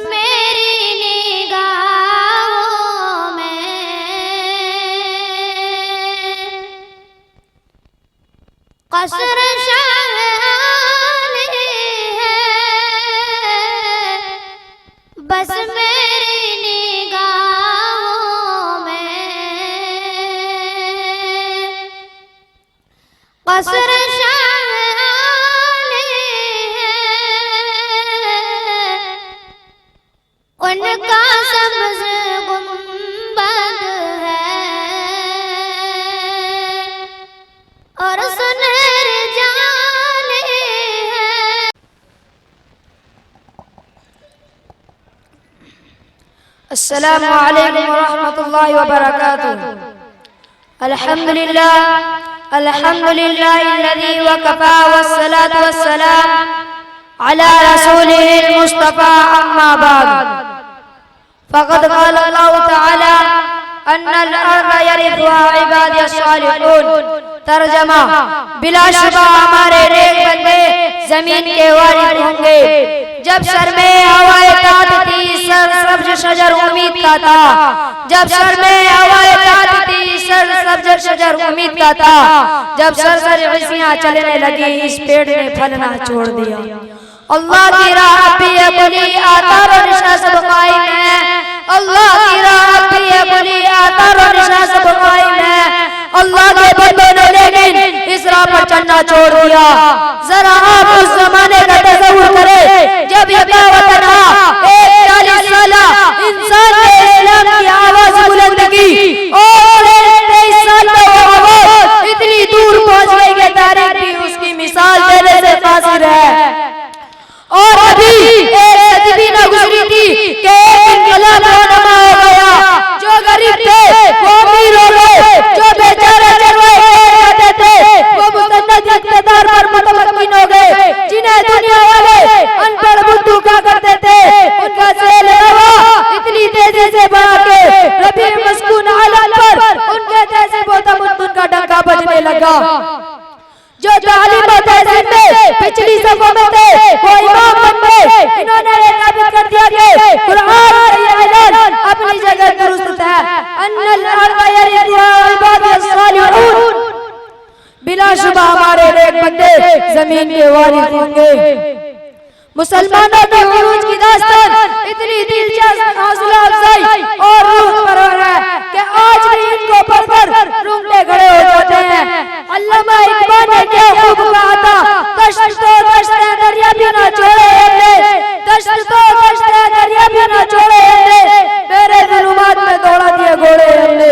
मेरी निगाहों में कसर शाहानी है, बस मेरी निगाहों में कसर शाहानी है, उनका सब्ज़ गुंबद है और सुनहरे जाने हैं। अस्सलामु अलैकुम वरहमतुल्लाहि वबरकातुह। अल्हम्दुलिल्लाह अल्हम्दुलिल्लाहिल्लज़ी वकफ़ा वस्सलातु वस्सलाम अला रसूलिहिल मुस्तफ़ा अम्मा बाद। फ़क़द क़ाल अल्लाहु तआला अन्नल अर्ज़ यरिथुहा इबादियस सालिहून। तर्जमा, बिलाशुबा हमारे नेक बंदे जमीन के वारिस होंगे। जब सर में हवाएं ताती थी, सर सब्ज शजर उम्मीद का था। जब सर में हवाएं ताती थी, सर सब्ज शजर उम्मीद का था। जब सर खुशियां चलने लगी, इस पेड़ ने फलना छोड़ दिया। अल्लाह की राह पे बुली आतार और निशा सब कायम है। अल्लाह की राह पे बुली आतार और निशा सब कायम है। अल्लाह के बंदों ने लेकिन इस राह पर चलना छोड़ दिया। जरा आप उस जमाने का तस्वुर करें जब यकावतना एक 40 साला इंसान ने इस्लाम की आवाज बुलंद की और 23 साल में वो आवाज इतनी दूर पहुंच गई कि तारीख भी उसकी मिसाल देने से कासिर है। और अभी एक सदी भी न गुजरी थी कि एक इनकलाब रोनमा हो गया। जो गरीब थे वो अमीर हो गए, जो बेचारे चरवाहे खाते थे वो मुसन्नत इक़्तिदार पर मुतमक्किन हो गए। जिन्हें दुनिया वाले अनपढ़ बुद्धू कहा करते थे, उनका सेल रवा इतनी तेजी से बढ़ा के रबी मस्कून आलम पर उनके तहज़ीब व तमद्दुन का डंका बजने लगा। जो तालीम और तहजीब में पिछली सफों में थे वो इमाम बन गए। इन्होंने ये साबित कर दिया कि कुरान का ये ऐलान अपनी जगह दुरुस्त है। अन्नल अर्ज़ यरिथुहा इबादियस सालिहून। बिलाशुबा हमारे नेक बंदे जमीन के वारिस होंगे। मुसलमानों के उरूज की दास्तान इतनी दिलचस्प, हौसला अफजाई और रूह परवर है कि आज भी इनको पढ़कर रूंगटे खड़े हो जाते हैं। अल्लामा इकबाल ने क्या खूब कहा था, दश्त तो दश्त है दरिया भी ना छोड़े हमने, दश्त तो दश्त है दरिया भी ना छोड़े हमने, मेरे ज़ुल्मात में दौड़ा दिए घोड़े हमने।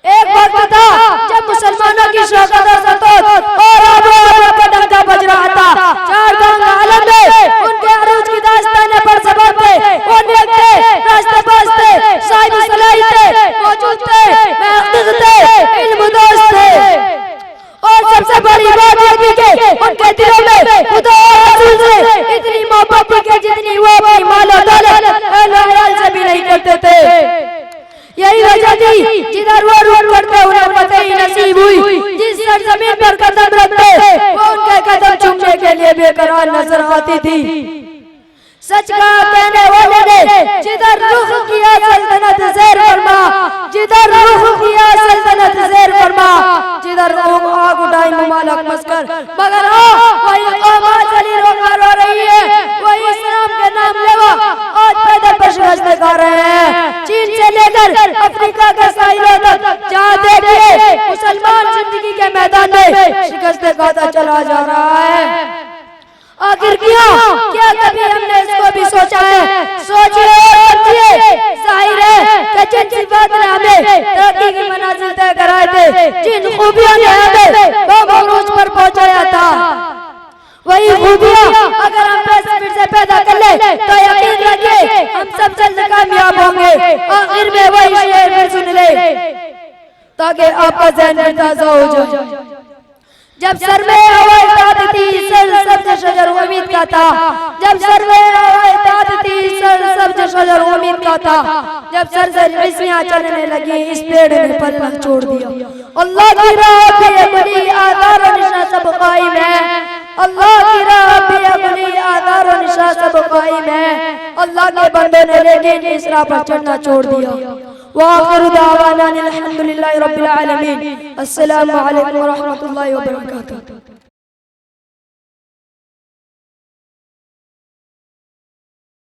एक वक्त था जब मुसलमानों की शौकत और सतोत और आबो का डंका बज रहा था। चार गांव आलम में उनके अरूज की दास्तानें पर ज़बान थे। वो नेक थे, रास्तेबाज थे, साहिब सलाही थे, मौजूद थे, महफ़ूज़ थे, इल्मुदोज़ थे। और सबसे बड़ी बात ये थी कि उनके दिलों में खुदा और रसूल से इतनी मोहब्बत थी कि जितनी वो अपनी माल और दौलत अहल अयाल से भी नहीं करते थे। यही वजह थी जिधर वो रुख करते उन्हें फतेह ही नसीब हुई। जिस सरजमीन पर कदम रखते वो उनके कदम चूमने के लिए बेकरार नजर आती थी। सच का कहने वाले ने जिधर रुख किया सल्तनत ज़ेर फरमा, जिधर रुख किया सल्तनत ज़ेर फरमा, जिधर आग उठाई मुमालक मस्कर, मगर वही कौम आज जलील वक़ार हो रही है। वही इस्लाम के नाम लेवा आज पैदल पेशकश दिखा रहे हैं। चीन से लेकर अफ्रीका के साहिलों तक जहाँ देखिए मुसलमान जिंदगी के मैदान में शिकस्त खाता चला जा रहा है। आखिर क्या कभी हमने इसको भी सोचा है? सोचिए और समझिए। जाहिर है कि जिन सिफात ने हमें तरक्की की मंजिल तय कराए थे, जिन खूबियों ने हमें उरूज पर पहुंचाया था, वही खूबियां अगर हम फिर से पैदा कर ले तो यकीन रखिए हम सब जल्द कामयाब होंगे। आखिर में वही शेर फिर सुन ले ताकि आपका ज़हन भी ताज़ा हो जाए। जब सर में हवाएं ताती थी, सर सब्ज शजर उम्मीद का था। जब सर में हवाएं ताती थी, सर सब्ज शजर उम्मीद का था। जब सर से खुशियां चलने लगी, इस पेड़ ने फलना छोड़ दिया। अल्लाह की राह पे बुली आतार और निशा सब कायम है। अल्लाह की राह पे बुली आधार और निशा सब कायम है। अल्लाह के बंदों ने लेकिन इस राह पर चढ़ना छोड़ दिया। वाखिर दावाना अल्हम्दुलिल्लाहि रब्बिल आलमीन। अस्सलामु अलैकुम व रहमतुल्लाहि व बरकातुहू।